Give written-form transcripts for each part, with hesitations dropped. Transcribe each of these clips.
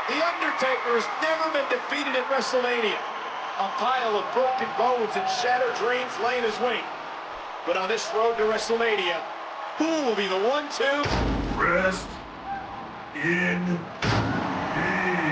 The Undertaker has never been defeated at WrestleMania. A pile of broken bones and shattered dreams lay in his wake. But on this road to WrestleMania, who will be the one to rest in peace?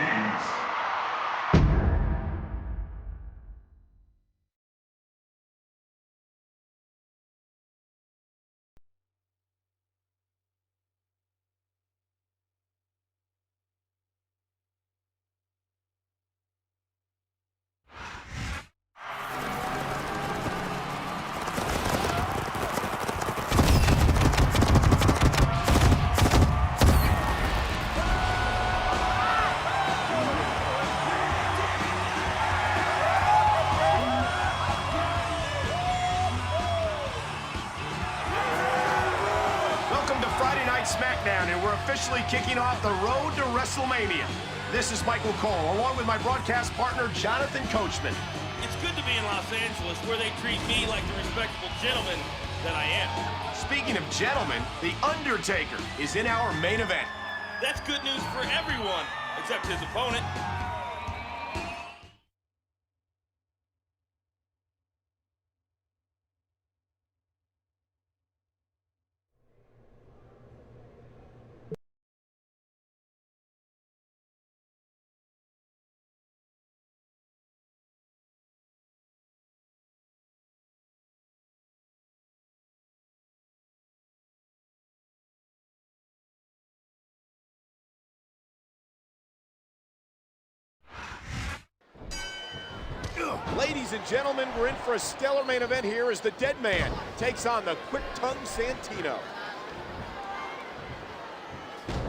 Friday Night SmackDown, and we're officially kicking off the road to WrestleMania. This is Michael Cole, along with my broadcast partner, Jonathan Coachman. It's good to be in Los Angeles, where they treat me like the respectable gentleman that I am. Speaking of gentlemen, The Undertaker is in our main event. That's good news for everyone, except his opponent. Ladies and gentlemen, we're in for a stellar main event here as the Deadman takes on the quick-tongued Santino.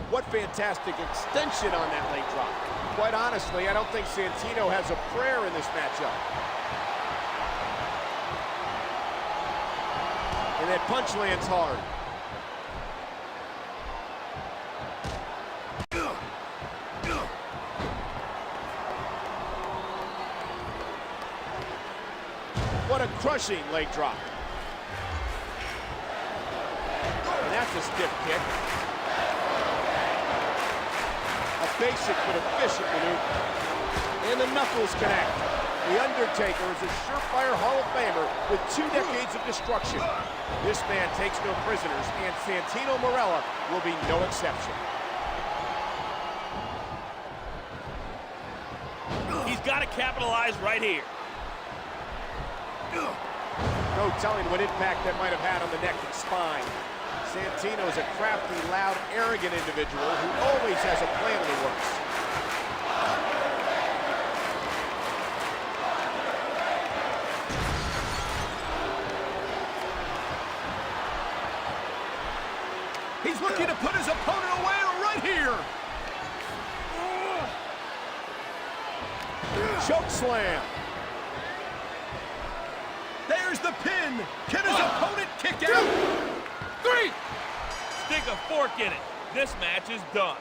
What fantastic extension on that late drop. Quite honestly, I don't think Santino has a prayer in this matchup. And that punch lands hard. What a crushing leg drop. And that's a stiff kick. A basic but efficient maneuver. And the knuckles connect. The Undertaker is a surefire Hall of Famer with 2 decades of destruction. This man takes no prisoners, and Santino Marella will be no exception. He's got to capitalize right here. No telling what impact that might have had on the neck and spine. Santino is a crafty, loud, arrogant individual who always has a plan in the works. He's looking to put his opponent away right here. Choke slam. There's the pin. Can his opponent kick out? 3! Stick a fork in it. This match is done.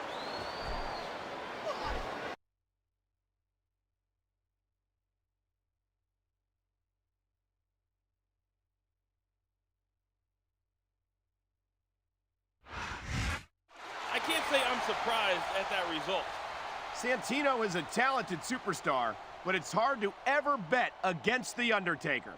I can't say I'm surprised at that result. Santino is a talented superstar, but it's hard to ever bet against The Undertaker.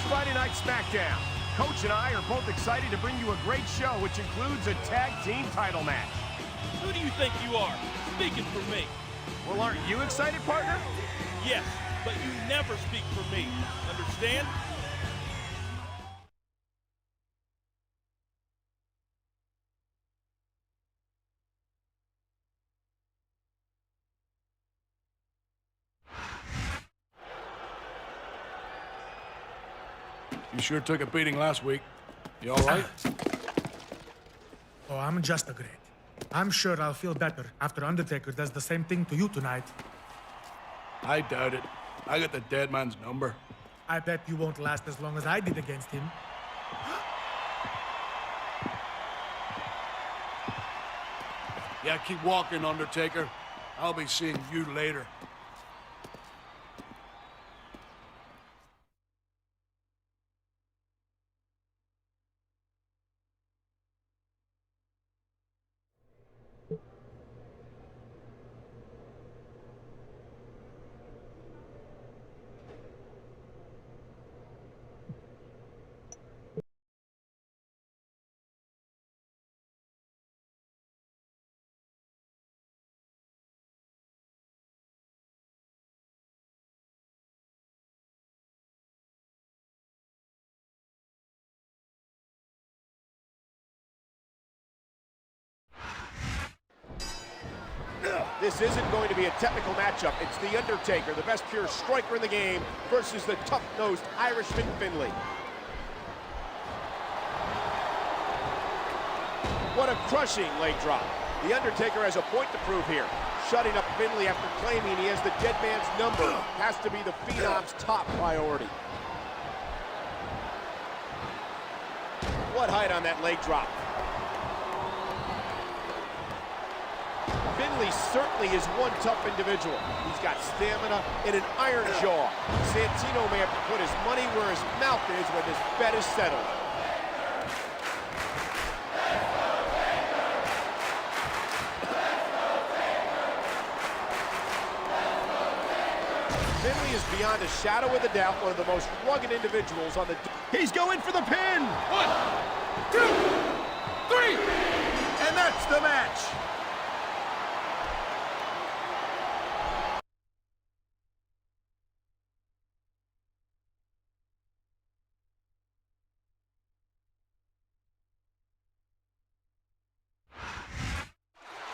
Friday Night SmackDown. Coach and I are both excited to bring you a great show, which includes a tag team title match. Who do you think you are, speaking for me? Well, aren't you excited, partner? Yes, but you never speak for me. Understand? You sure took a beating last week. You all right? Oh, I'm just great. I'm sure I'll feel better after Undertaker does the same thing to you tonight. I doubt it. I got the dead man's number. I bet you won't last as long as I did against him. Yeah, keep walking, Undertaker. I'll be seeing you later. This isn't going to be a technical matchup. It's The Undertaker, the best pure striker in the game, versus the tough-nosed Irishman Finlay. What a crushing leg drop. The Undertaker has a point to prove here. Shutting up Finlay after claiming he has the dead man's number has to be the Phenom's top priority. What height on that leg drop. Finlay certainly is one tough individual. He's got stamina and an iron jaw. Santino may have to put his money where his mouth is when this bet is settled. Finlay is beyond a shadow of a doubt one of the most rugged individuals on the... He's going for the pin! 1, 2, 3! And that's the match!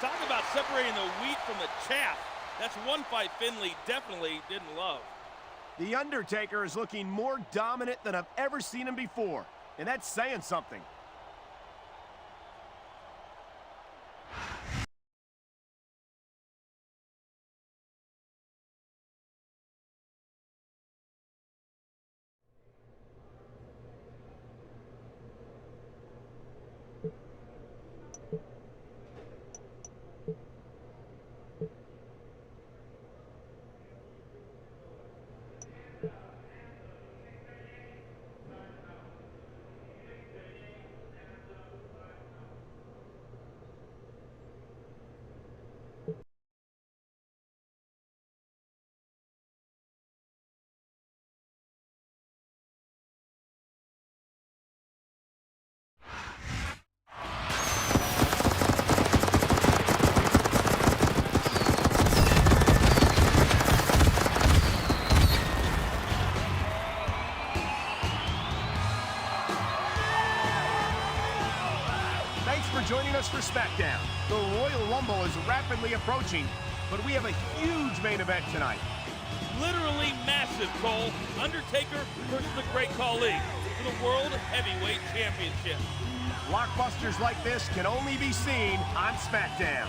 Talk about separating the wheat from the chaff. That's one fight Finlay definitely didn't love. The Undertaker is looking more dominant than I've ever seen him before, and that's saying something. Joining us for SmackDown. The Royal Rumble is rapidly approaching, but we have a huge main event tonight. Literally massive, Cole. Undertaker versus the Great Khali for the World Heavyweight Championship. Blockbusters like this can only be seen on SmackDown.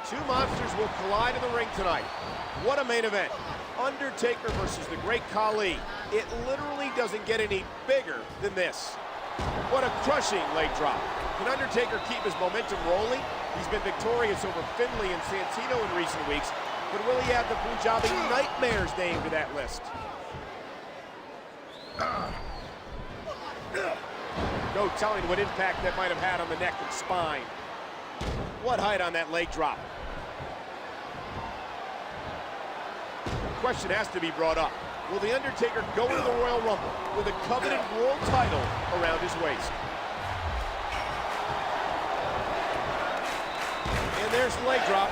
Two monsters will collide in the ring tonight. What a main event. Undertaker versus the Great Khali. It literally doesn't get any bigger than this. What a crushing leg drop. Can Undertaker keep his momentum rolling? He's been victorious over Finlay and Santino in recent weeks, but will he add the Punjabi Nightmare's name to that list? No telling what impact that might have had on the neck and spine. What height on that leg drop? The question has to be brought up. Will The Undertaker go into the Royal Rumble with a coveted world title around his waist? And there's the leg drop.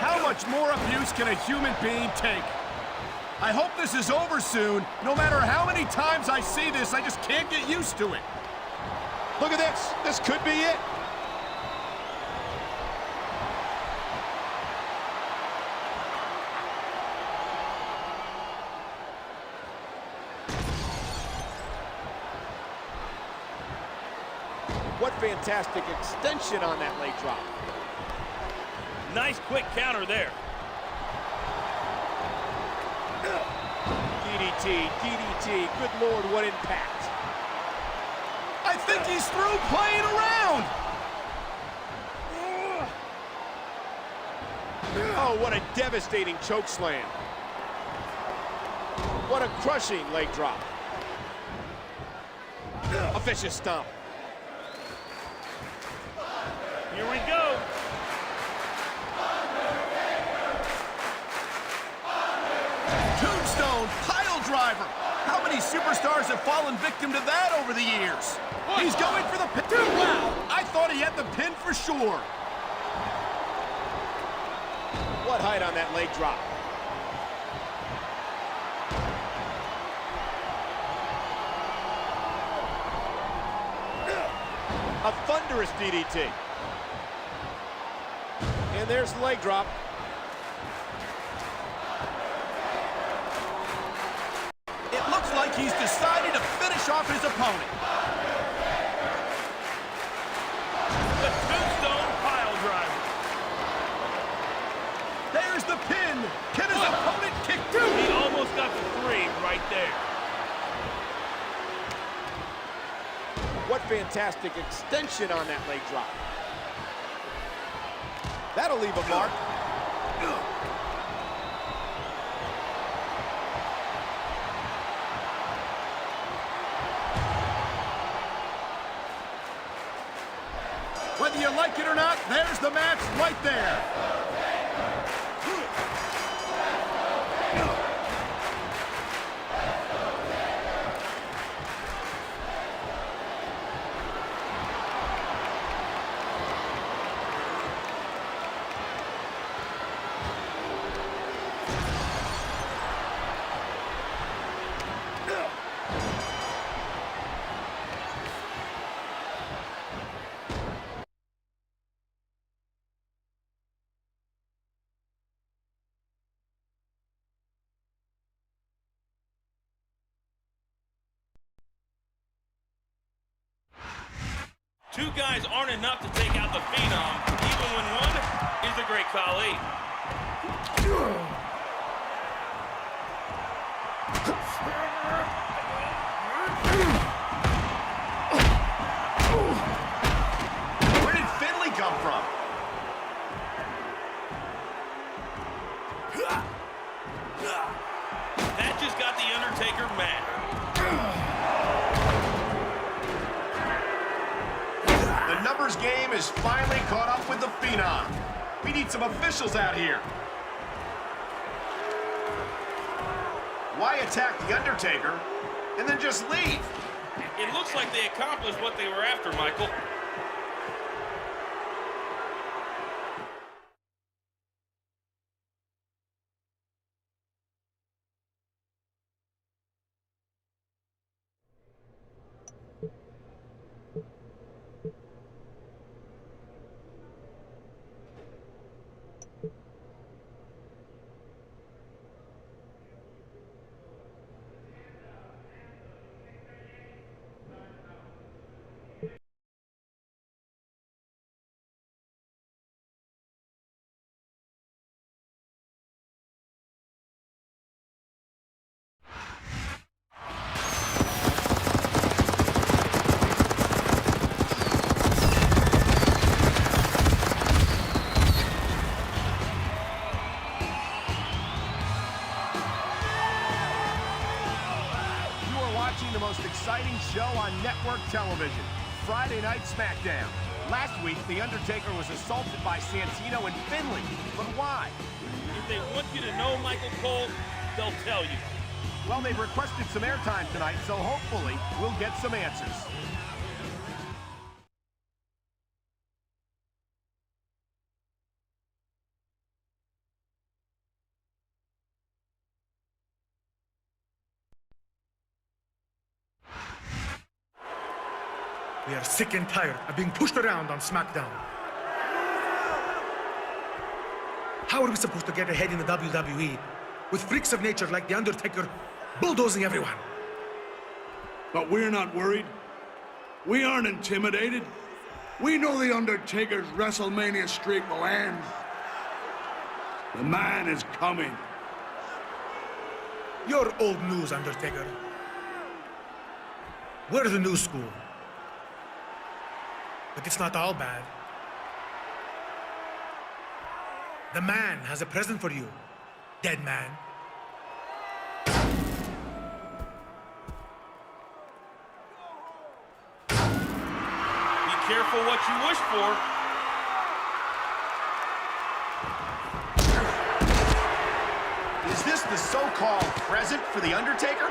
How much more abuse can a human being take? I hope this is over soon. No matter how many times I see this, I just can't get used to it. Look at this. This could be it. What fantastic extension on that leg drop. Nice quick counter there. DDT, DDT, good Lord, what impact. I think he's through playing around. Oh, what a devastating choke slam. What a crushing leg drop. A vicious stomp. Here we go. Tombstone, pile driver. How many superstars have fallen victim to that over the years? He's going for the pin. Wow, I thought he had the pin for sure. What height on that leg drop? A thunderous DDT. And there's the leg drop. It looks like he's decided to finish off his opponent. The Tombstone pile driver. There's the pin. Can his opponent kick two? He almost got the 3 right there. What fantastic extension on that leg drop. That'll leave a mark. Whether you like it or not, there's the match right there. Two guys aren't enough to take out the Phenom, even when one is the Great Khali. Where did Finlay come from? That just got the Undertaker mad. The numbers game is finally caught up with the Phenom. We need some officials out here. Why attack the Undertaker and then just leave? It looks like they accomplished what they were after, Michael. watching the most exciting show on network television, Friday Night SmackDown. Last week, The Undertaker was assaulted by Santino and Finley. But why? If they want you to know, Michael Cole, they'll tell you. Well, they've requested some airtime tonight, so hopefully we'll get some answers. We are sick and tired of being pushed around on SmackDown. How are we supposed to get ahead in the WWE with freaks of nature like The Undertaker bulldozing everyone? But we're not worried. We aren't intimidated. We know The Undertaker's WrestleMania streak will end. The man is coming. You're old news, Undertaker. We're the new school. But it's not all bad. The man has a present for you, Deadman. Be careful what you wish for. Is this the so-called present for The Undertaker?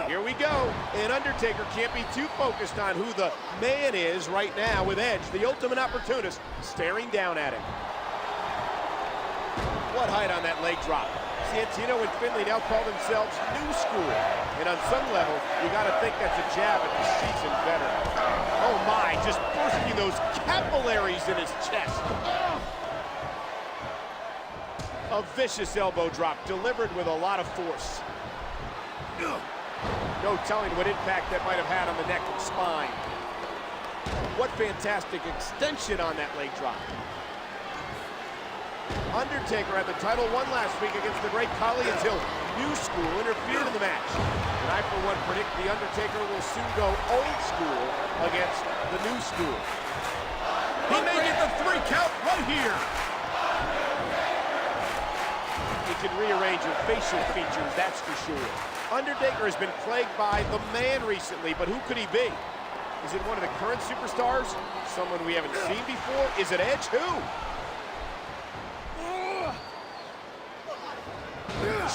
Here we go. And Undertaker can't be too focused on who the man is right now with Edge, the ultimate opportunist, staring down at him. What height on that leg drop. Santino and Finley now call themselves New School. And on some level, you got to think that's a jab at the seasoned veteran. Oh my, just bursting those capillaries in his chest. A vicious elbow drop delivered with a lot of force. No telling what impact that might have had on the neck and spine. What fantastic extension on that leg drop. Undertaker had the title won last week against the great Khali until New School interfered in the match. And I, for one, predict The Undertaker will soon go old school against the New School. He may get the 3 count right here. He can rearrange your facial features, that's for sure. Undertaker has been plagued by the man recently, but who could he be? Is it one of the current superstars? Someone we haven't seen before? Is it Edge? Who?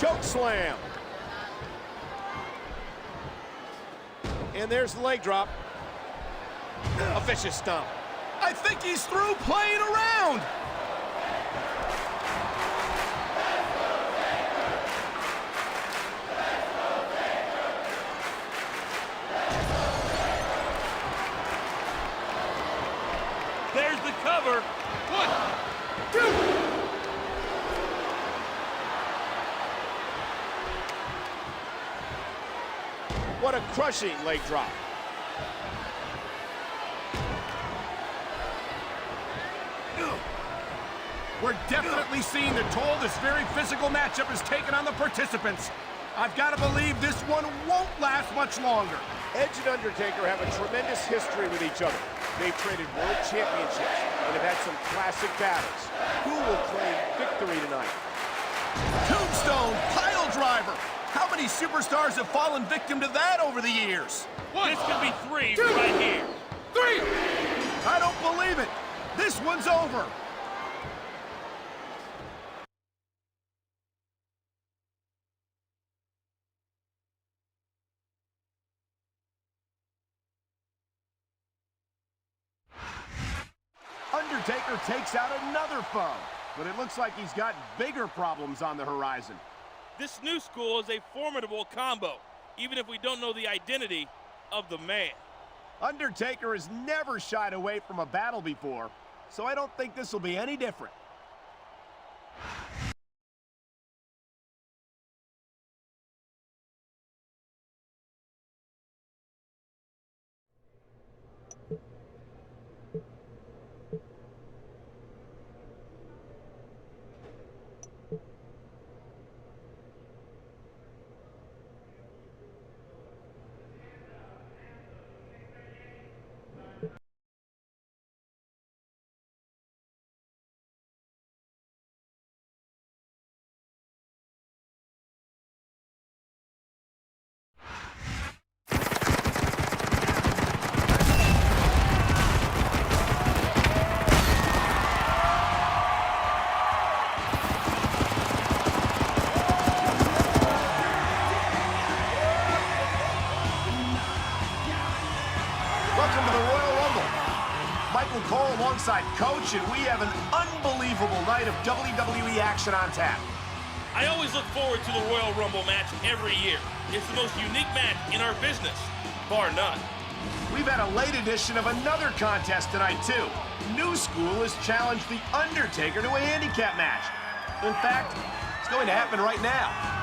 Choke slam. And there's the leg drop. A vicious stomp. I think he's through playing around. There's the cover. 1, 2. What a crushing leg drop. We're definitely seeing the toll this very physical matchup has taken on the participants. I've got to believe this one won't last much longer. Edge and Undertaker have a tremendous history with each other. They've traded world championships and have had some classic battles. Who will claim victory tonight? Tombstone, pile driver. How many superstars have fallen victim to that over the years? This could be 3 right here. 3! I don't believe it. This one's over. Undertaker takes out another foe, but it looks like he's got bigger problems on the horizon. This New School is a formidable combo, even if we don't know the identity of the man. Undertaker has never shied away from a battle before, so I don't think this will be any different. Michael Cole alongside Coach, and we have an unbelievable night of WWE action on tap. I always look forward to the Royal Rumble match every year. It's the most unique match in our business, bar none. We've had a late edition of another contest tonight, too. New School has challenged The Undertaker to a handicap match. In fact, it's going to happen right now.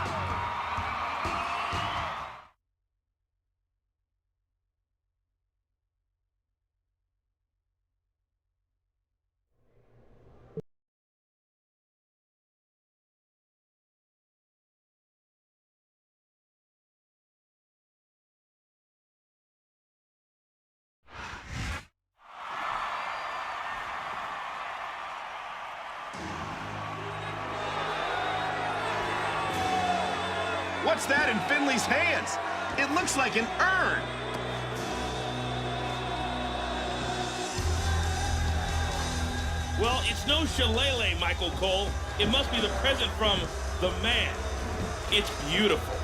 What's that in Finley's hands? It looks like an urn. Well, it's no shillelagh, Michael Cole. It must be the present from the man. It's beautiful.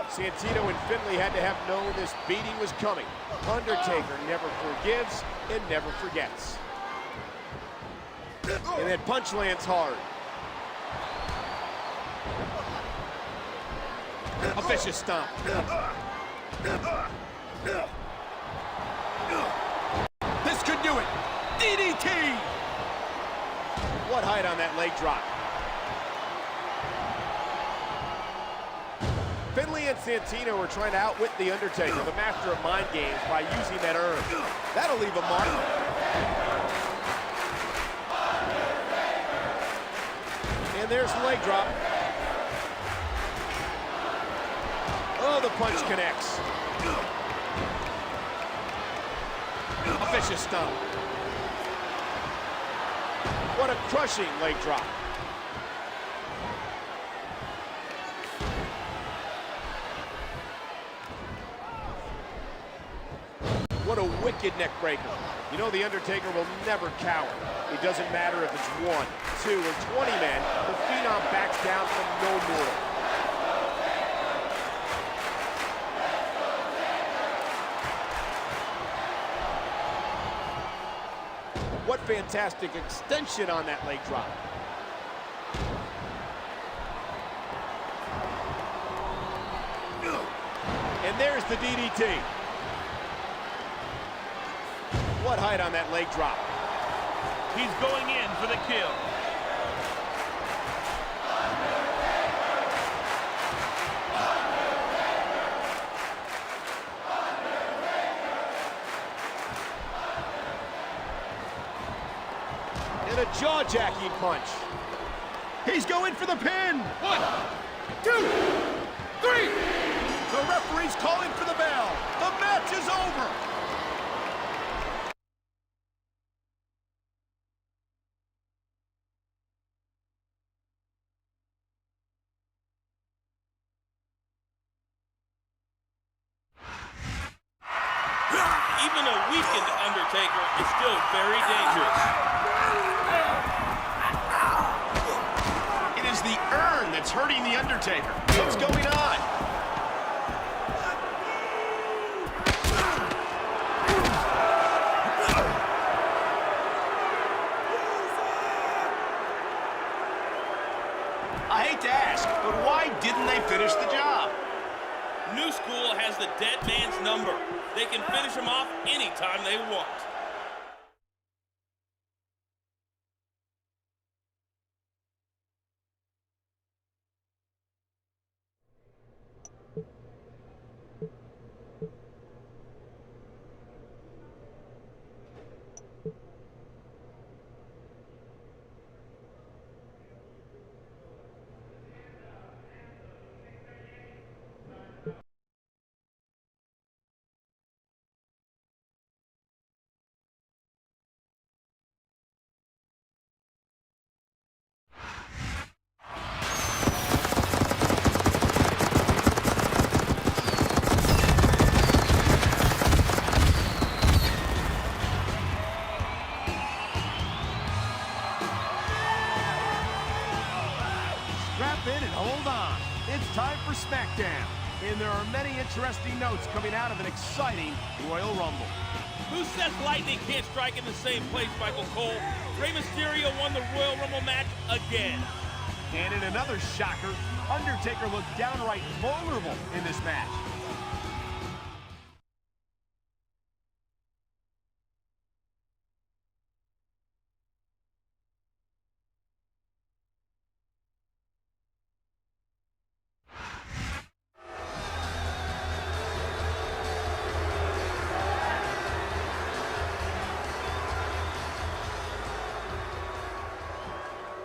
Santino and Finley had to have known this beating was coming. Undertaker never forgives and never forgets. And that punch lands hard. A vicious stomp. This could do it. DDT! What height on that leg drop. Finley and Santino are trying to outwit The Undertaker, the master of mind games, by using that urn. That'll leave a mark. And there's the leg drop. Oh, the punch connects. A vicious stomp. What a crushing leg drop. What a wicked neck breaker. You know The Undertaker will never cower. It doesn't matter if it's 1, 2, or 20 men. The Phenom backs down from no more. What fantastic extension on that leg drop. And there's the DDT. What height on that leg drop. He's going in for the kill. And a jaw-jacking punch. He's going for the pin. 1, 2, 3. The referee's calling for the bell. The match is over. Even a weakened Undertaker is still very dangerous. It is the urn that's hurting the Undertaker. What's going on? I hate to ask, but why didn't they finish the job? New School has the dead man's number. They can finish him off anytime they want. Hold on. It's time for SmackDown. And there are many interesting notes coming out of an exciting Royal Rumble. Who says lightning can't strike in the same place, Michael Cole? Rey Mysterio won the Royal Rumble match again. And in another shocker, Undertaker looked downright vulnerable in this match.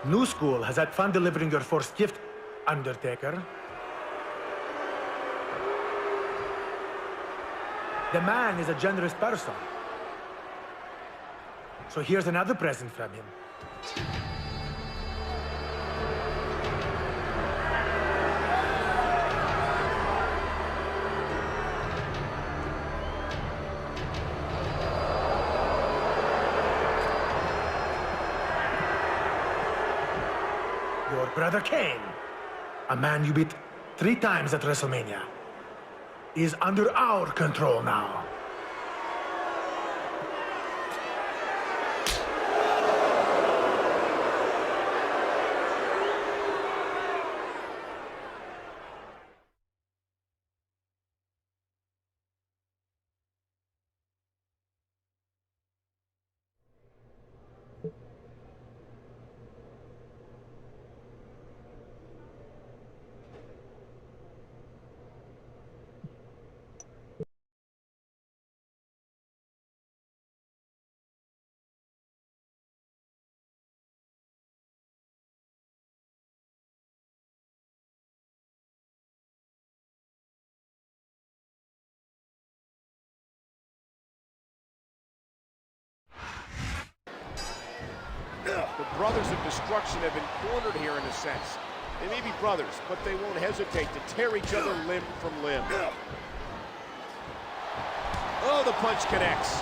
New School has had fun delivering your first gift, Undertaker. The man is a generous person. So here's another present from him. Your brother Kane, a man you beat 3 times at WrestleMania, is under our control now. The Brothers of Destruction have been cornered here in a sense. They may be brothers, but they won't hesitate to tear each other limb from limb. Oh, the punch connects.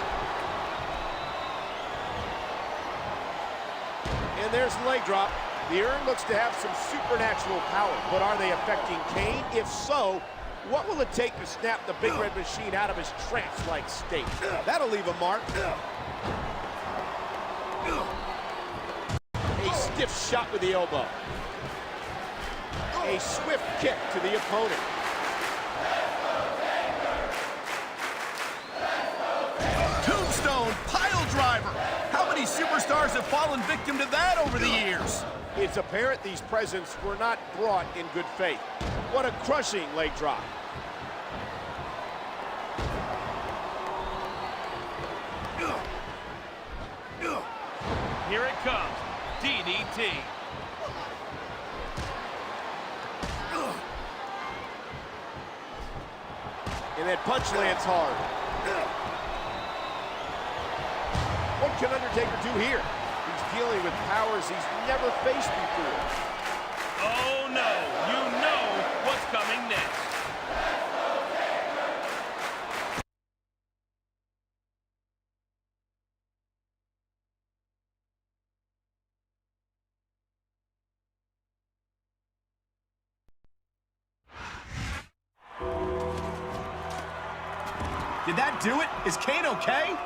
And there's the leg drop. The urn looks to have some supernatural power, but are they affecting Kane? If so, what will it take to snap the Big Red Machine out of his trance-like state? That'll leave a mark. A stiff shot with the elbow. A swift kick to the opponent. Tombstone pile driver. How many superstars have fallen victim to that over the years? It's apparent these presents were not brought in good faith. What a crushing leg drop. Here it comes. DDT. And that punch lands hard. What can Undertaker do here? He's dealing with powers he's never faced before. Oh no, you know what's coming next. Did that do it? Is Kane okay?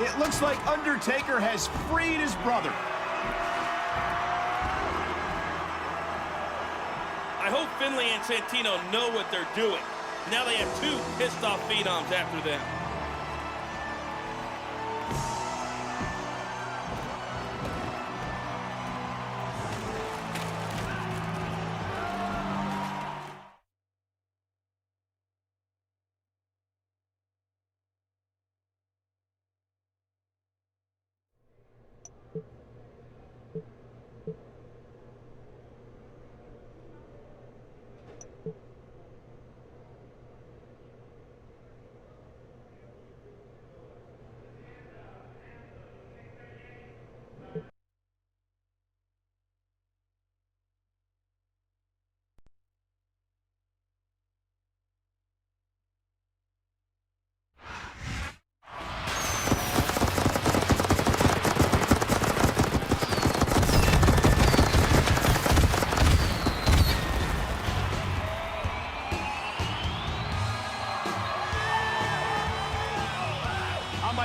It looks like Undertaker has freed his brother. I hope Finlay and Santino know what they're doing. Now they have 2 pissed-off phenoms after them.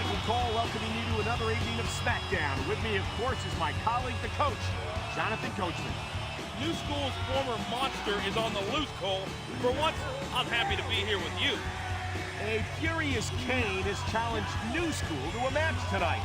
Michael Cole, welcoming you to another evening of SmackDown. With me, of course, is my colleague, the coach, Jonathan Coachman. New School's former monster is on the loose, Cole. For once, I'm happy to be here with you. A furious Kane has challenged New School to a match tonight.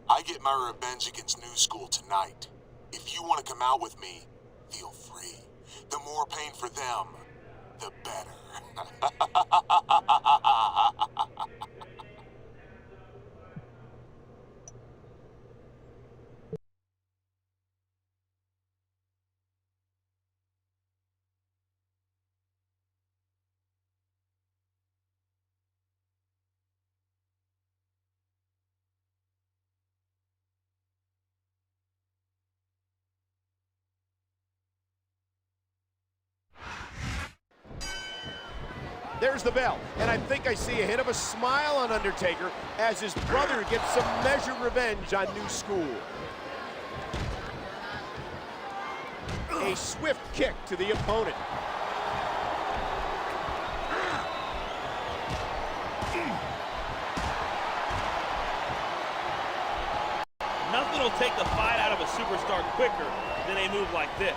I get my revenge against New School tonight. If you want to come out with me, feel free. The more pain for them, the better. There's the bell, and I think I see a hint of a smile on Undertaker as his brother gets some measured revenge on New School. A swift kick to the opponent. Nothing will take the fight out of a superstar quicker than a move like this.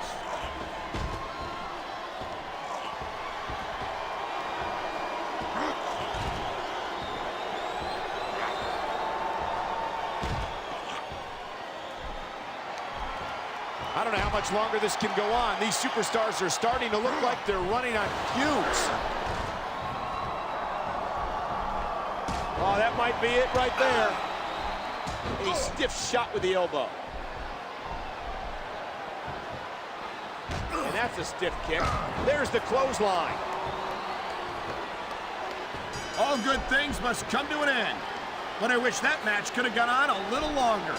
I don't know how much longer this can go on. These superstars are starting to look like they're running on fumes. Oh, that might be it right there. A stiff shot with the elbow. And that's a stiff kick. There's the clothesline. All good things must come to an end. But I wish that match could have gone on a little longer.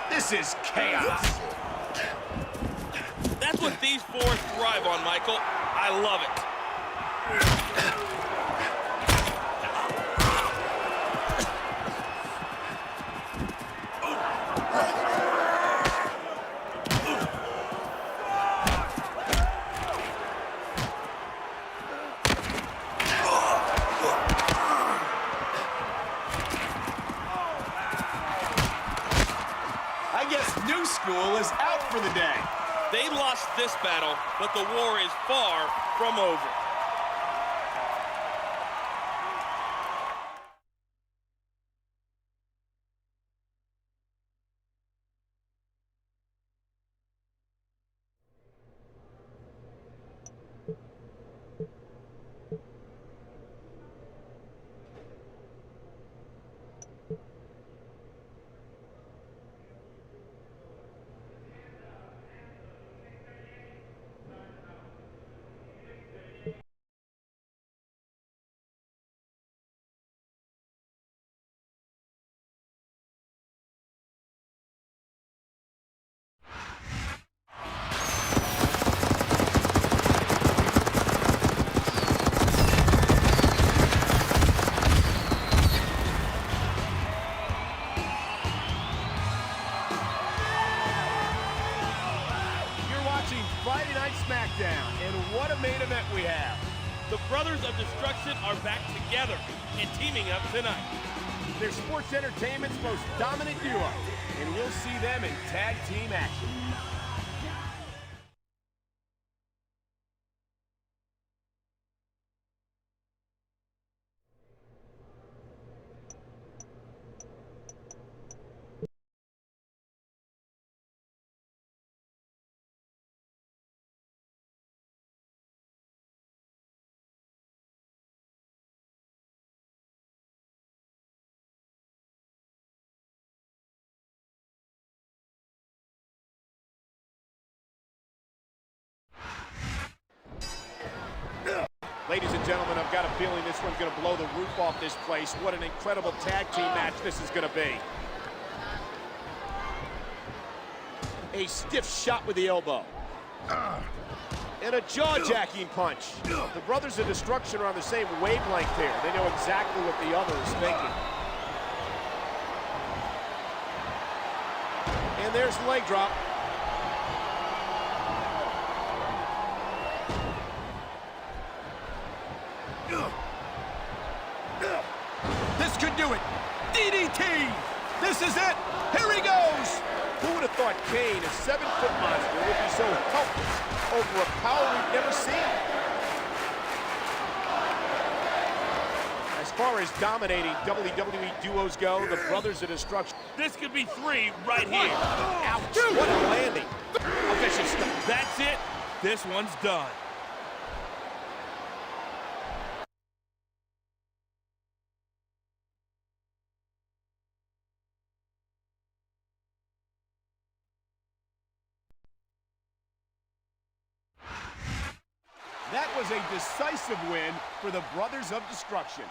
This is chaos. That's what these four thrive on, Michael. I love it. guess New School is out for the day. They lost this battle, but the war is far from over. Friday Night SmackDown, and what a main event we have. The Brothers of Destruction are back together and teaming up tonight. They're sports entertainment's most dominant duo, and we'll see them in tag team action. Ladies and gentlemen, I've got a feeling this one's going to blow the roof off this place. What an incredible tag team match this is going to be. A stiff shot with the elbow. And a jaw-jacking punch. The Brothers of Destruction are on the same wavelength here. They know exactly what the other is thinking. And there's the leg drop. This could do it. DDT! This is it! Here he goes! Who would have thought Kane, a 7-foot monster, would be so helpless over a power we've never seen? As far as dominating WWE duos go, the Brothers of Destruction. This could be 3 right here. Ouch! What a landing! A vicious stop. That's it. This one's done. That was a decisive win for the Brothers of Destruction.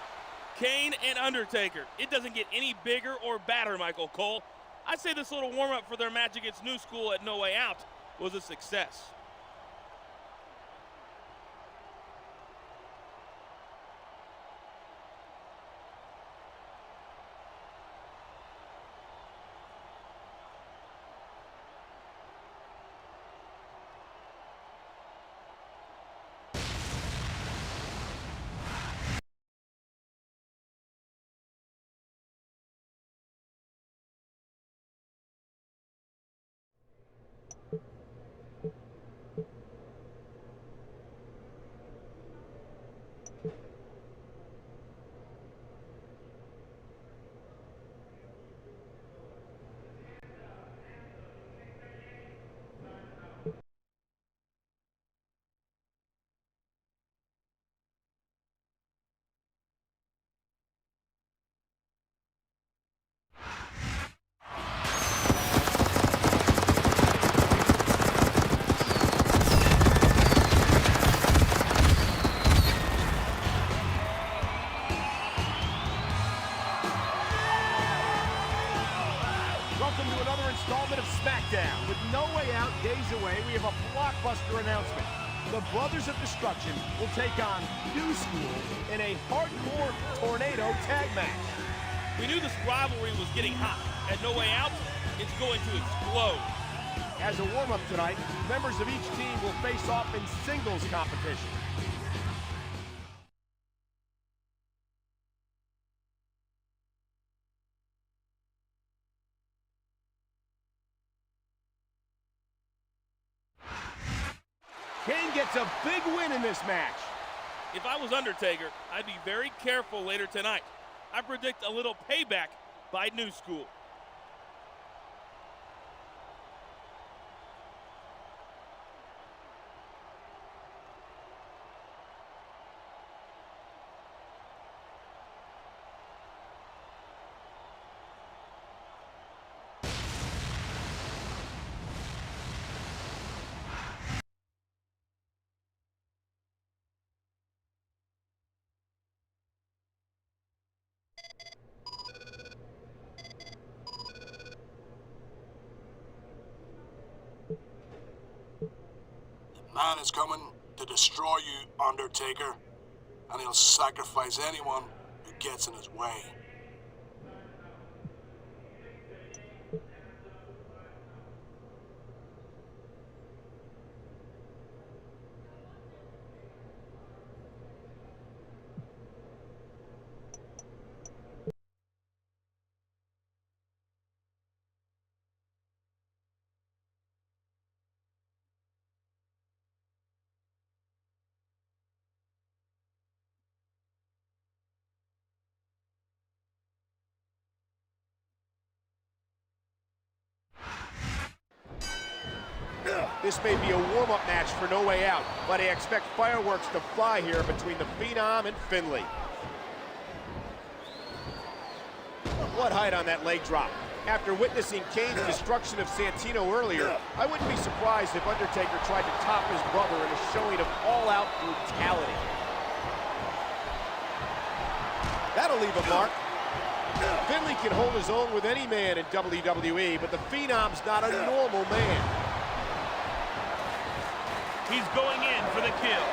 Kane and Undertaker. It doesn't get any bigger or badder, Michael Cole. I'd say this little warm-up for their match against New School at No Way Out was a success. Welcome to another installment of SmackDown. With No Way Out days away, we have a blockbuster announcement. The Brothers of Destruction will take on New School in a hardcore tornado tag match. We knew this rivalry was getting hot. At No Way Out, it's going to explode. As a warm-up tonight, members of each team will face off in singles competition. gets a big win in this match. If I was Undertaker, I'd be very careful later tonight. I predict a little payback by New School. Man is coming to destroy you, Undertaker, and he'll sacrifice anyone who gets in his way. This may be a warm-up match for No Way Out, but I expect fireworks to fly here between the Phenom and Finlay. What height on that leg drop. After witnessing Kane's destruction of Santino earlier, I wouldn't be surprised if Undertaker tried to top his brother in a showing of all-out brutality. That'll leave a mark. Finlay can hold his own with any man in WWE, but the Phenom's not a normal man. He's going in for the kill.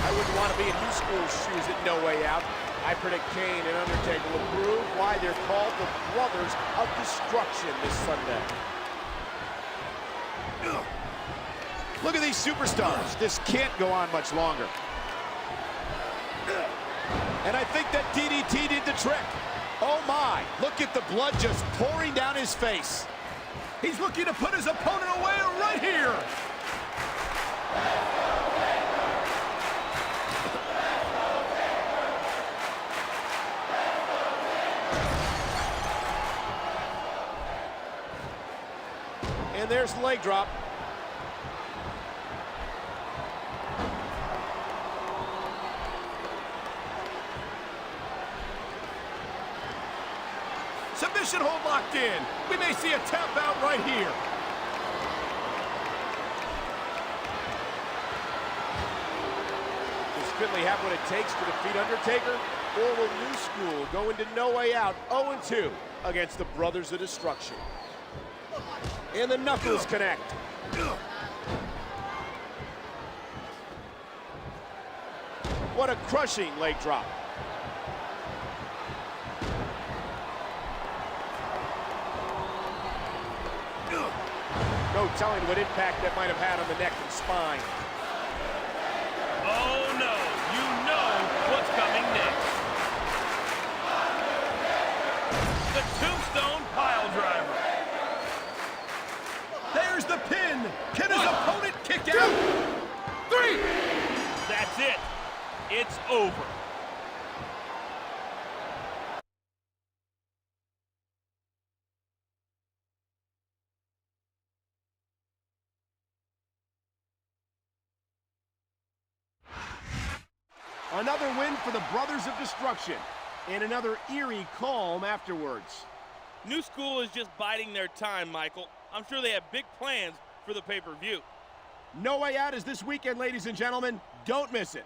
I wouldn't want to be in New School's shoes at No Way Out. I predict Kane and Undertaker will prove why they're called the Brothers of Destruction this Sunday. Look at these superstars. This can't go on much longer. And I think that DDT did the trick. Oh my, look at the blood just pouring down his face. He's looking to put his opponent away right here. And there's the leg drop. Submission hold locked in. We may see a tap out right here. Does Finlay have what it takes to defeat Undertaker? Or will New School go into No Way Out 0-2 against the Brothers of Destruction? And the knuckles connect. What a crushing leg drop. No telling what impact that might have had on the neck and spine. Oh no, you know what's coming next. The Tombstone Pile Driver. There's the pin. Can his opponent kick out? 3. That's it. It's over. Another win for the Brothers of Destruction, and another eerie calm afterwards. New School is just biding their time, Michael. I'm sure they have big plans for the pay-per-view. No Way Out is this weekend, ladies and gentlemen. Don't miss it.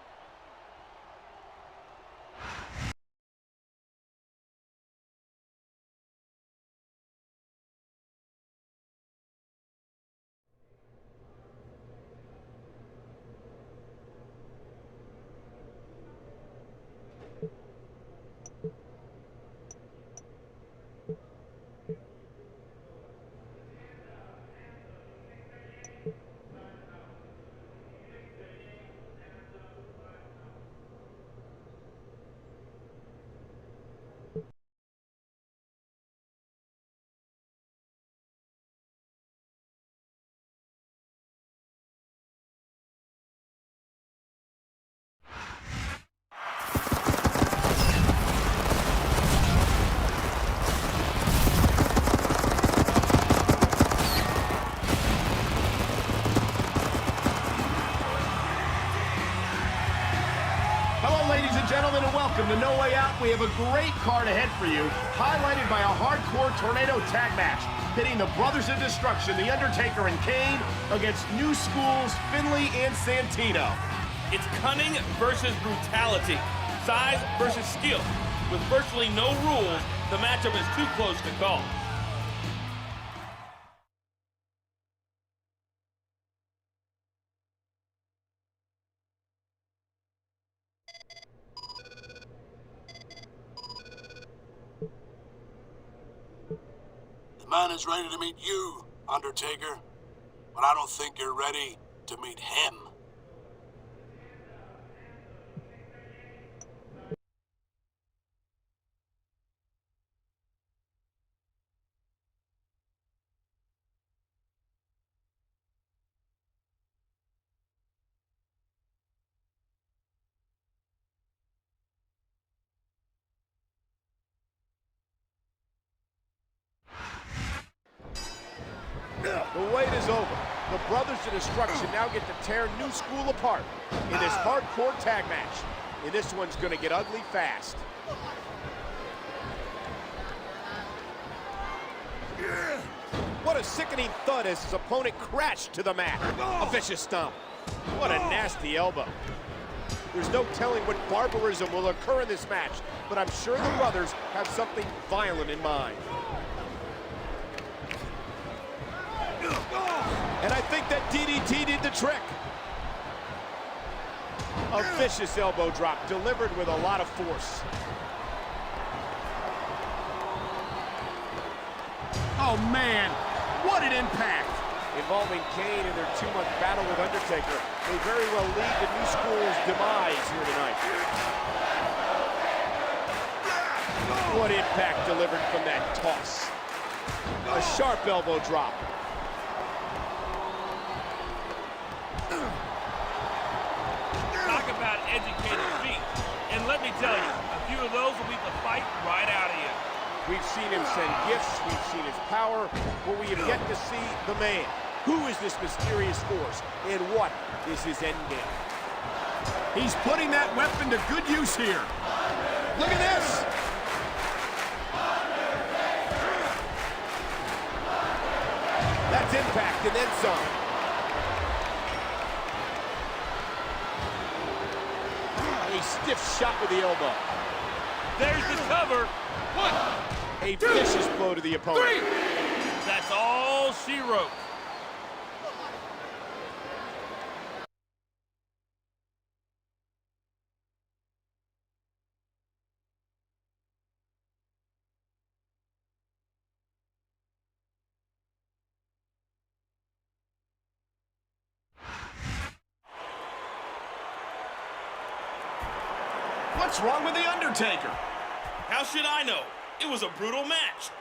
and gentlemen, and welcome to No Way Out. We have a great card ahead for you, highlighted by a hardcore tornado tag match, pitting the Brothers of Destruction, The Undertaker and Kane, against New School's Finlay and Santino. It's cunning versus brutality, size versus skill. With virtually no rules, the matchup is too close to call. The man is ready to meet you, Undertaker, but I don't think you're ready to meet him. The wait is over. The Brothers of Destruction now get to tear New School apart in this hardcore tag match. And this one's going to get ugly fast. What a sickening thud as his opponent crashed to the mat. A vicious stomp. What a nasty elbow. There's no telling what barbarism will occur in this match, but I'm sure the Brothers have something violent in mind. And I think that DDT did the trick. A vicious elbow drop delivered with a lot of force. Oh, man, what an impact. Involving Kane in their 2-month battle with Undertaker may very well lead to New School's demise here tonight. What impact delivered from that toss. A sharp elbow drop. Talk about educated feet. And let me tell you, a few of those will beat the fight right out of you. We've seen him send gifts, we've seen his power, but we have yet to see the man. Who is this mysterious force, and what is his endgame? He's putting that weapon to good use here. Look at this. That's impact and then some. A stiff shot with the elbow. There's the cover. 1, A vicious blow to the opponent. 3. That's all she wrote. What's wrong with The Undertaker? How should I know? It was a brutal match.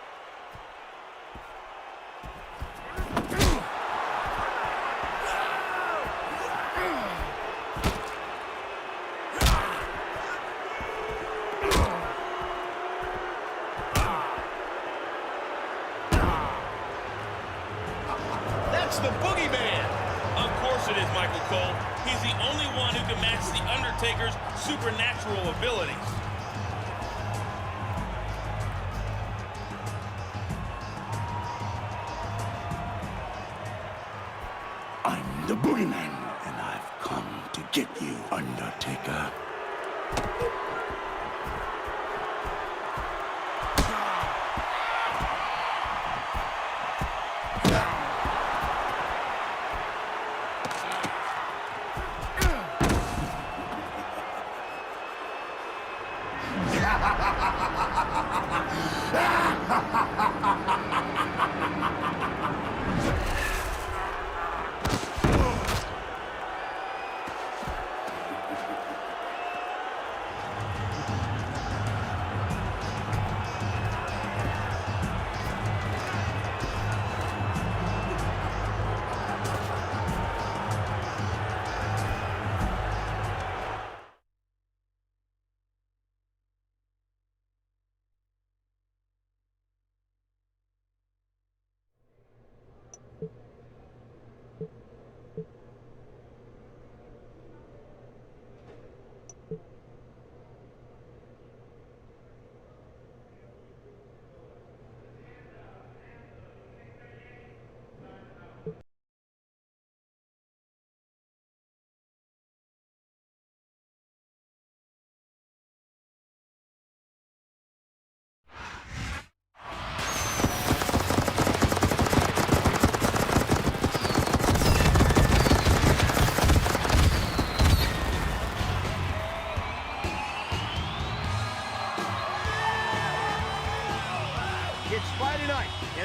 That's the boogeyman. Of course it is, Michael Cole. He's the only one who can match The Undertaker's supernatural abilities. I'm the boogeyman, and I've come to get you, Undertaker.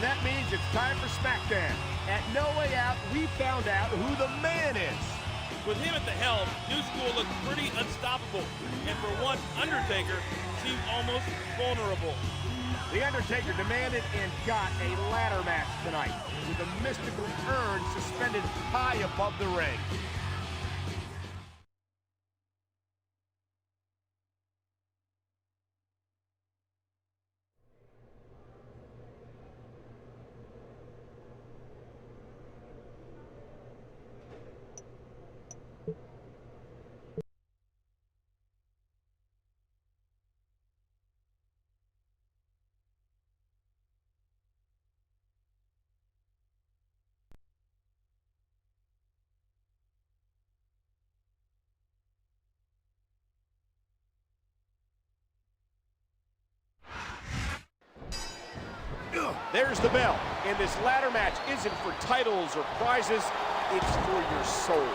And that means it's time for SmackDown. At No Way Out, we found out who the man is. With him at the helm, New School looked pretty unstoppable. And for once, Undertaker seemed almost vulnerable. The Undertaker demanded and got a ladder match tonight, with a mystical urn suspended high above the ring. There's the bell, and this ladder match isn't for titles or prizes, it's for your soul.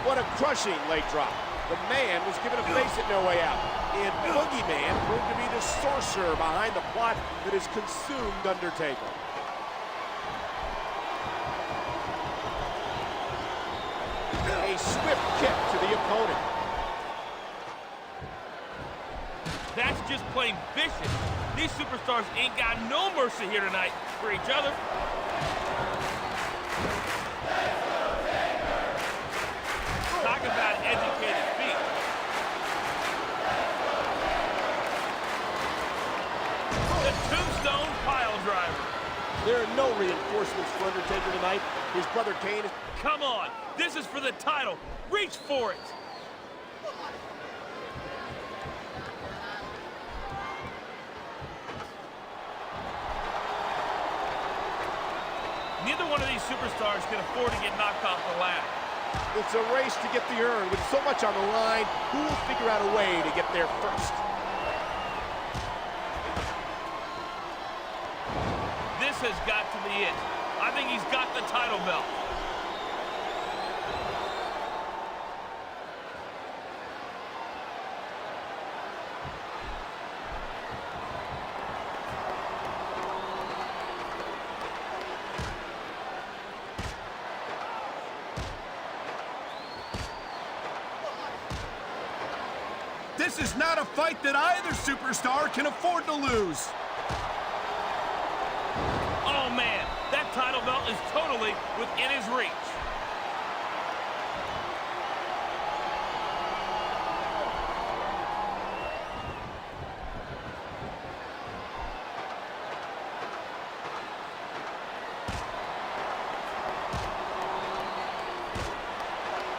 What a crushing leg drop. The man was given a face at No Way Out, and Boogeyman proved to be the sorcerer behind the plot that has consumed Undertaker. A swift kick to the opponent. That's just plain vicious. These superstars ain't got no mercy here tonight for each other. Talk about educated feet. The tombstone pile driver. There are no reinforcements for Undertaker tonight. His brother Kane is... Come on, this is for the title. Reach for it. Neither one of these superstars can afford to get knocked off the ladder. It's a race to get the urn. With so much on the line, who will figure out a way to get there first? This has got to be it. I think he's got the title belt. This is not a fight that either superstar can afford to lose. Oh man, that title belt is totally within his reach.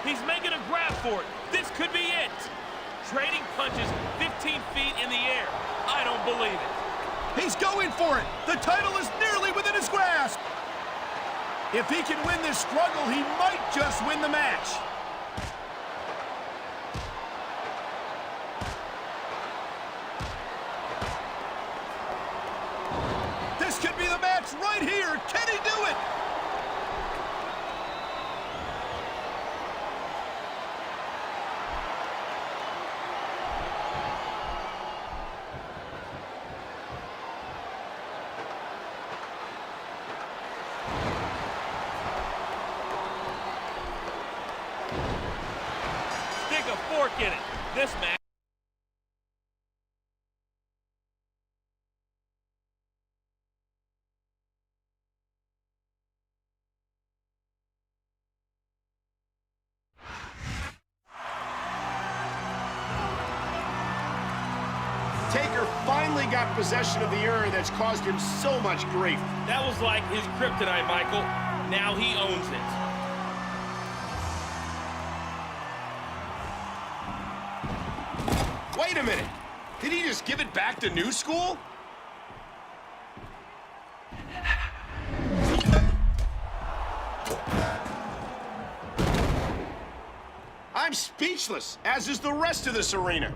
He's making a grab for it. This could be it. Trading punches 15 feet in the air. I don't believe it. He's going for it. The title is nearly within his grasp. If he can win this struggle, he might just win the match. This could be the match right here. Can he do it? Stick a fork in it. This match. Taker finally got possession of the urn that's caused him so much grief. That was like his kryptonite, Michael. Now he owns it. Wait a minute. Did he just give it back to New School? I'm speechless, as is the rest of this arena.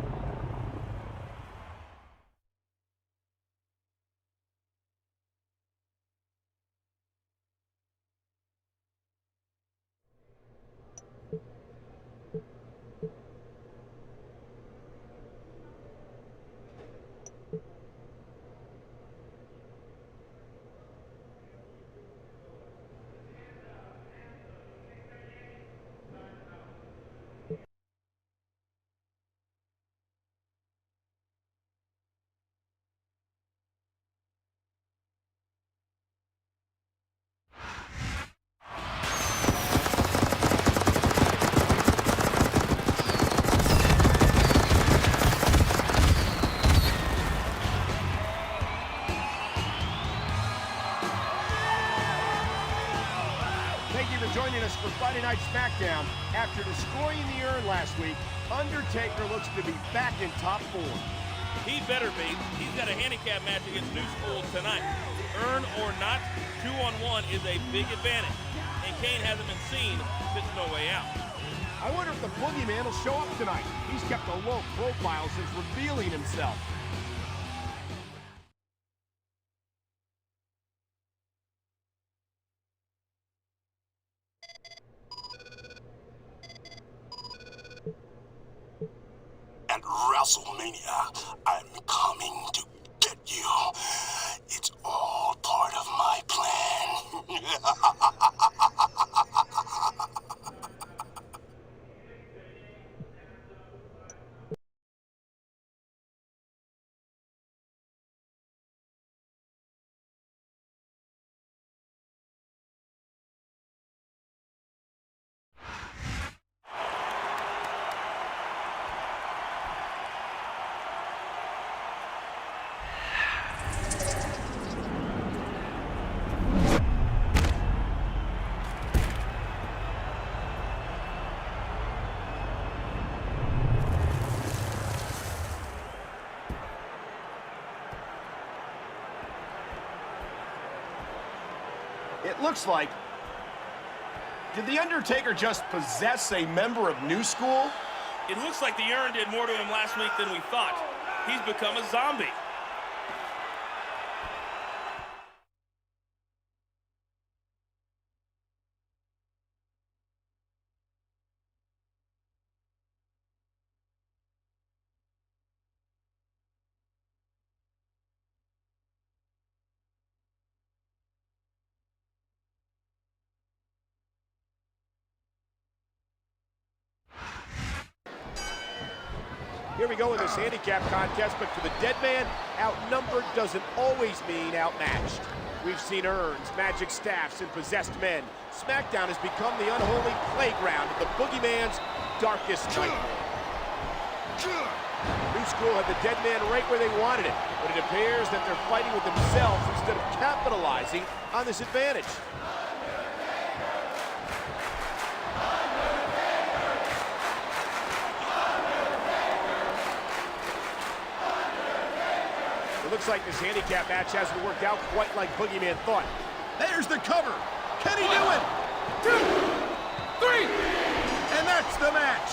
Friday Night SmackDown. After destroying the urn last week, Undertaker looks to be back in top form. He better be. He's got a handicap match against New School tonight. Urn or not, 2-on-1 is a big advantage. And Kane hasn't been seen since No Way Out. I wonder if the Boogeyman will show up tonight. He's kept a low profile since revealing himself. At WrestleMania, I'm coming to get you. It's all part of my plan. It looks like... Did The Undertaker just possess a member of New School? It looks like the urn did more to him last week than we thought. He's become a zombie. Here we go in this handicap contest, but for the Deadman, outnumbered doesn't always mean outmatched. We've seen urns, magic staffs, and possessed men. SmackDown has become the unholy playground of the Boogeyman's darkest nightmare. New School had the Deadman right where they wanted it, but it appears that they're fighting with themselves instead of capitalizing on this advantage. It looks like this handicap match hasn't worked out quite like Boogeyman thought. There's the cover. Can he do it? 2, 3, and that's the match.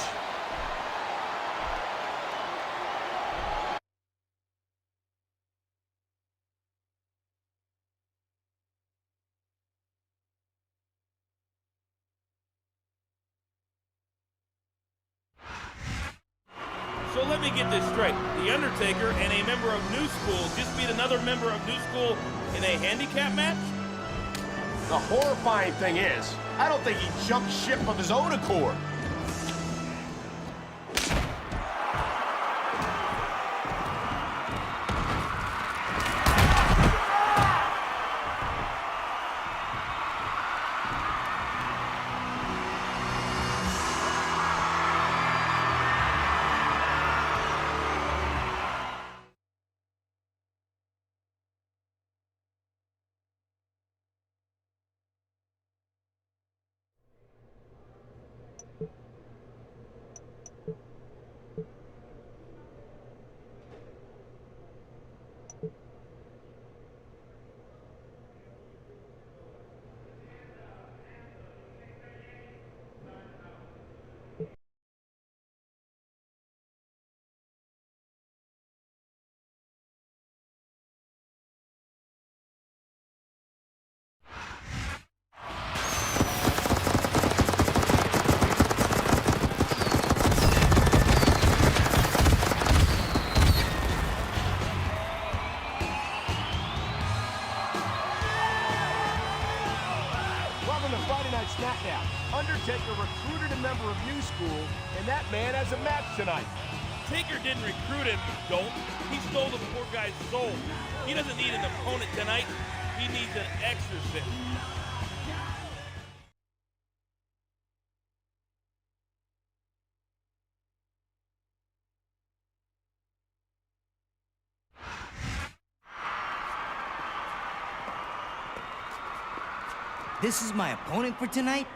So let me get this straight. The Undertaker and a member of New School just beat another member of New School in a handicap match? The horrifying thing is, I don't think he jumped ship of his own accord. Friday Night SmackDown. Undertaker recruited a member of New School, and that man has a match tonight. Taker didn't recruit him, Dolt. He stole the poor guy's soul. He doesn't need an opponent tonight. He needs an exorcist. This is my opponent for tonight?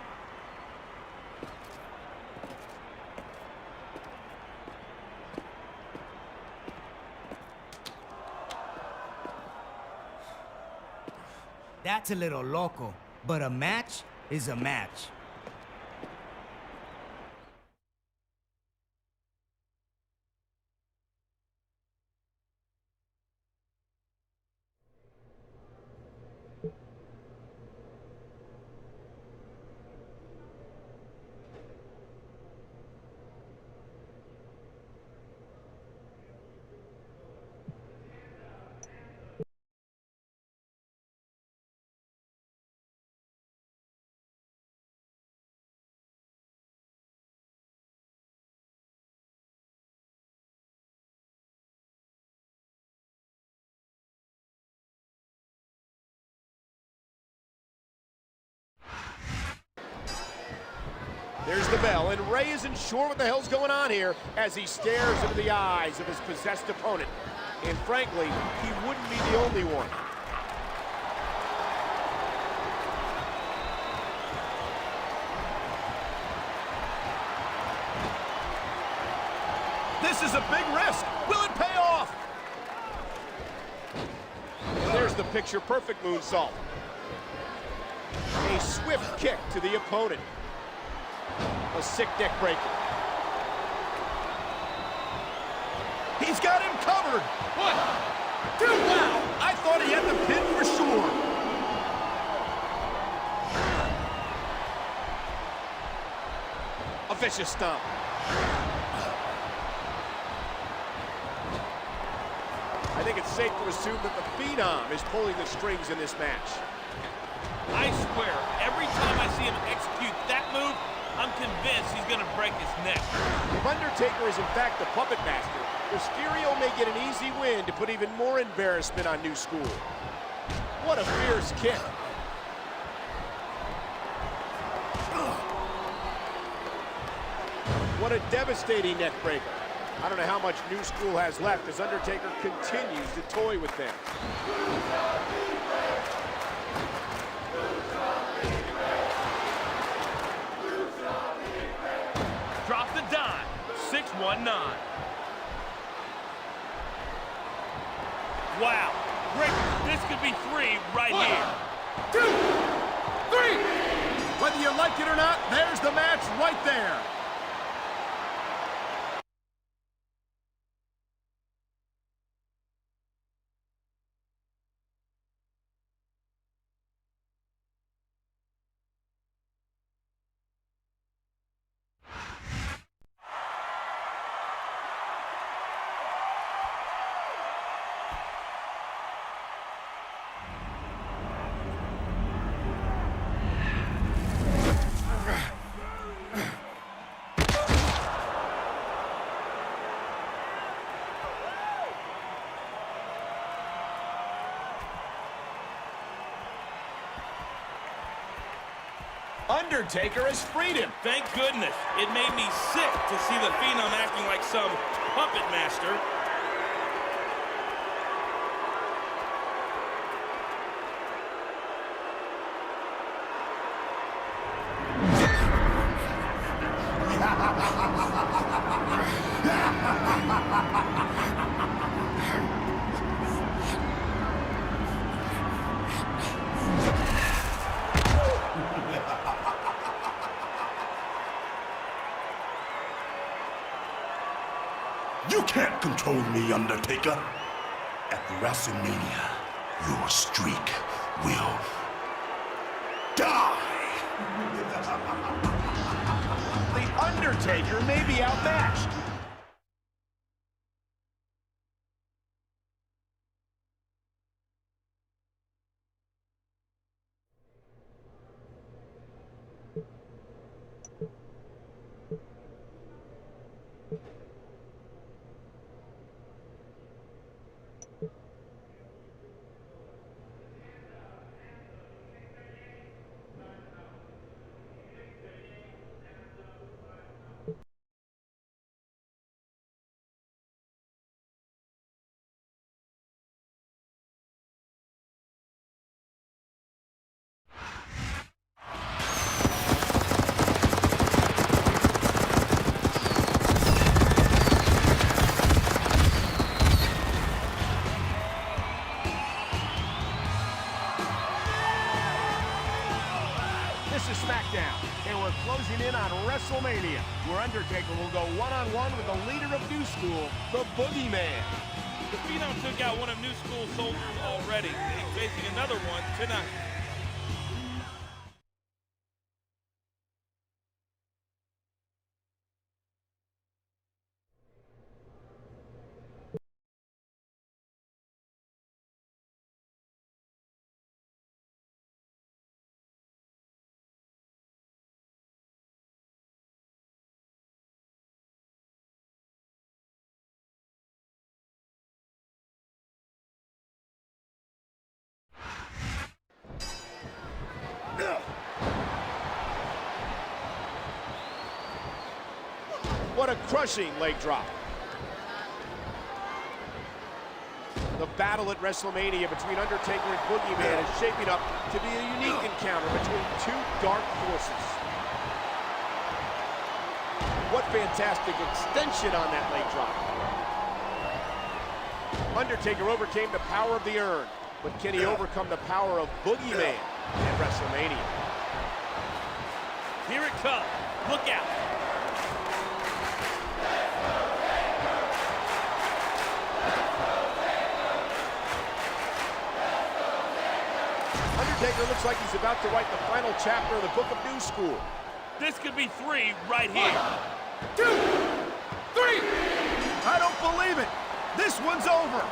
That's a little loco, but a match is a match. There's the bell, and Ray isn't sure what the hell's going on here as he stares into the eyes of his possessed opponent. And frankly, he wouldn't be the only one. This is a big risk. Will it pay off? And there's the picture-perfect moonsault. A swift kick to the opponent. A sick neck breaker. He's got him covered. 1, 2, wow. I thought he had the pin for sure. A vicious stomp. I think it's safe to assume that the Phenom is pulling the strings in this match. I swear, every time I see him execute that move, I'm convinced he's going to break his neck. If Undertaker is in fact the puppet master, Mysterio may get an easy win to put even more embarrassment on New School. What a fierce kick. What a devastating neck breaker. I don't know how much New School has left as Undertaker continues to toy with them. Drop the dime. 619. Wow. Great. This could be 3 right 1, here. 2, 3. Whether you like it or not, there's the match right there. Undertaker has freed him. Thank goodness. It made me sick to see the Phenom acting like some puppet master. You can't control me, Undertaker. At WrestleMania, your streak will die. The Undertaker may be outmatched. WrestleMania, where Undertaker will go one-on-one with the leader of New School, the Boogeyman. The Phenom took out one of New School soldiers already. He's facing another one tonight. What a crushing leg drop. The battle at WrestleMania between Undertaker and Boogeyman is shaping up to be a unique encounter between two dark forces. What fantastic extension on that leg drop. Undertaker overcame the power of the urn, but can he overcome the power of Boogeyman at WrestleMania? Here it comes. Look out. Undertaker looks like he's about to write the final chapter of the book of New School. This could be 3 right here. 1, 2, 3! I don't believe it! This one's over!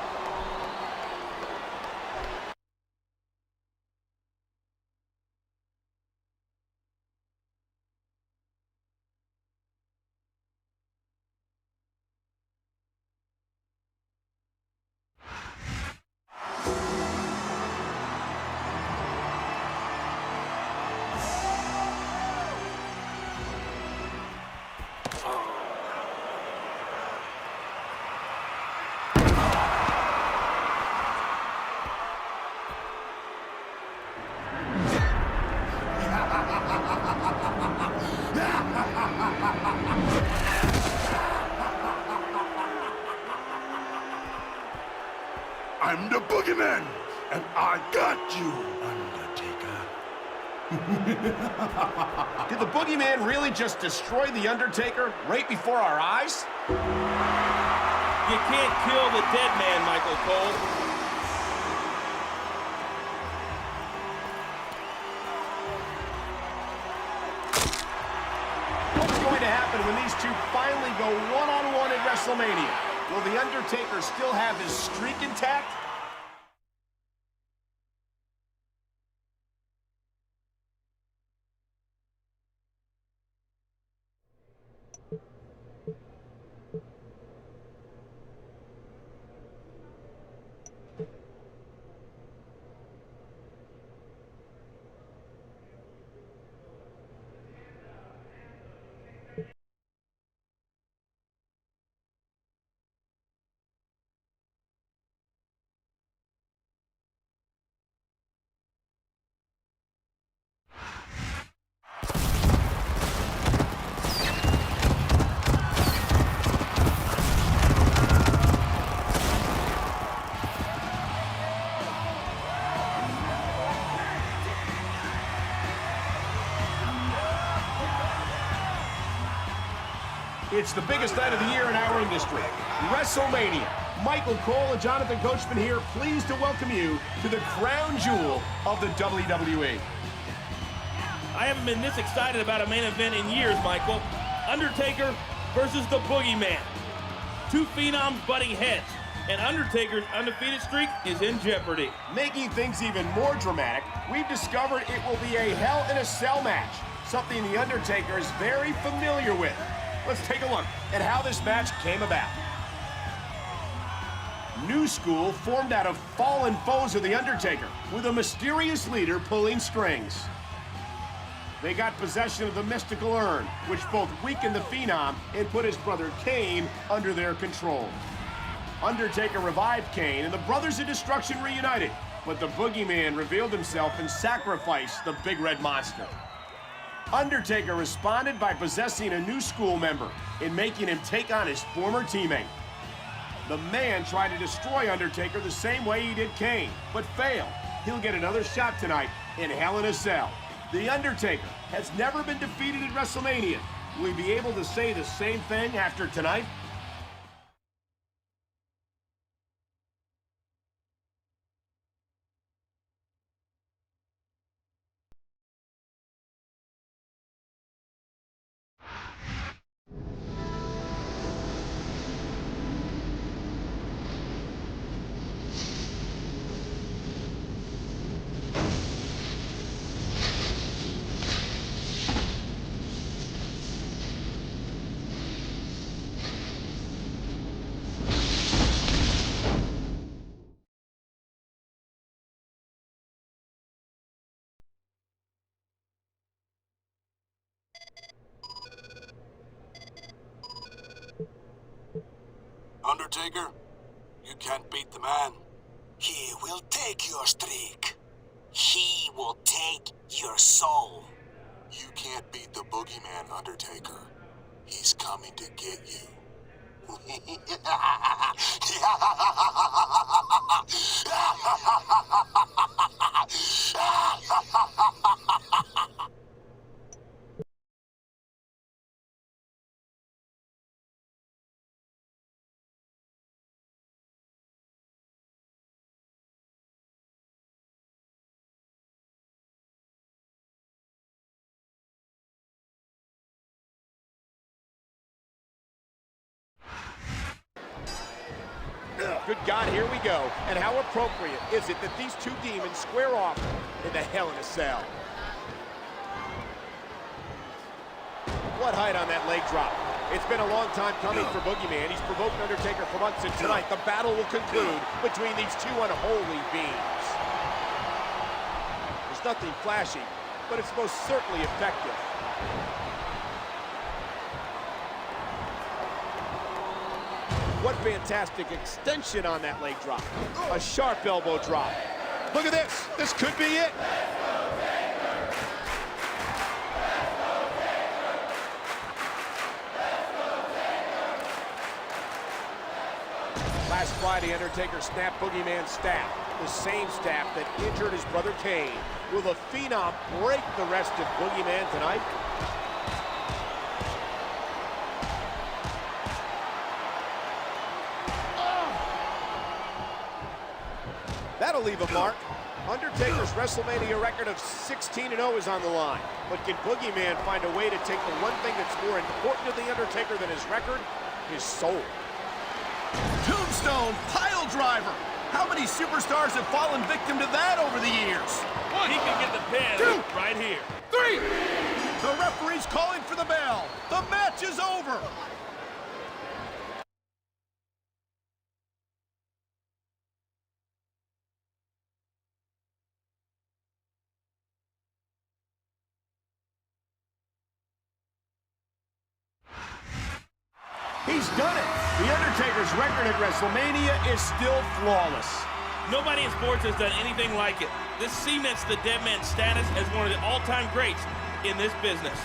I'm the Boogeyman, and I got you, Undertaker. Did the Boogeyman really just destroy the Undertaker right before our eyes? You can't kill the Deadman, Michael Cole. What's going to happen when these two finally go one-on-one at WrestleMania? Will the Undertaker still have his streak intact? It's the biggest night of the year in our industry, WrestleMania. Michael Cole and Jonathan Coachman here, pleased to welcome you to the crown jewel of the WWE. I haven't been this excited about a main event in years, Michael. Undertaker versus the Boogeyman. Two phenoms butting heads, and Undertaker's undefeated streak is in jeopardy. Making things even more dramatic, we've discovered it will be a Hell in a Cell match, something the Undertaker is very familiar with. Let's take a look at how this match came about. New School formed out of fallen foes of The Undertaker, with a mysterious leader pulling strings. They got possession of the mystical urn, which both weakened the Phenom and put his brother Kane under their control. Undertaker revived Kane, and the Brothers of Destruction reunited, but the Boogeyman revealed himself and sacrificed the Big Red Monster. Undertaker responded by possessing a New School member and making him take on his former teammate. The Man tried to destroy Undertaker the same way he did Kane, but failed. He'll get another shot tonight in Hell in a Cell. The Undertaker has never been defeated at WrestleMania, Will we be able to say the same thing after tonight? Undertaker, you can't beat the man. He will take your streak. He will take your soul. You can't beat the boogeyman, Undertaker. He's coming to get you. Good God, here we go. And how appropriate is it that these two demons square off in the Hell in a Cell? What height on that leg drop. It's been a long time coming for Boogeyman. He's provoked Undertaker for months, and tonight the battle will conclude between these two unholy beings. There's nothing flashy, but it's most certainly effective. What fantastic extension on that leg drop. A sharp elbow drop. Look at this. This could be it. Last Friday, Undertaker snapped Boogeyman's staff, the same staff that injured his brother Kane. Will the Phenom break the rest of Boogeyman tonight? That'll leave a mark. Undertaker's WrestleMania record of 16-0 is on the line. But can Boogeyman find a way to take the one thing that's more important to The Undertaker than his record? His soul. Tombstone pile driver. How many superstars have fallen victim to that over the years? He can get the pin right here. 3. The referee's calling for the bell. The match is over. He's done it. The Undertaker's record at WrestleMania is still flawless. Nobody in sports has done anything like it. This cements the Deadman status as one of the all-time greats in this business.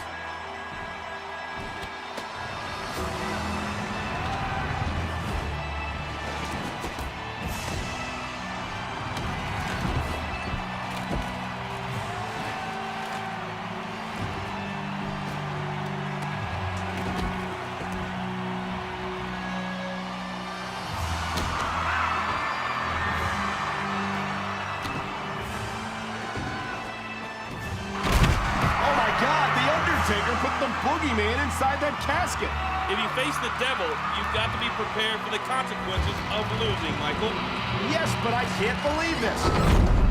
Undertaker put the Boogeyman inside that casket. If you face the devil, you've got to be prepared for the consequences of losing, Michael. Yes, but I can't believe this.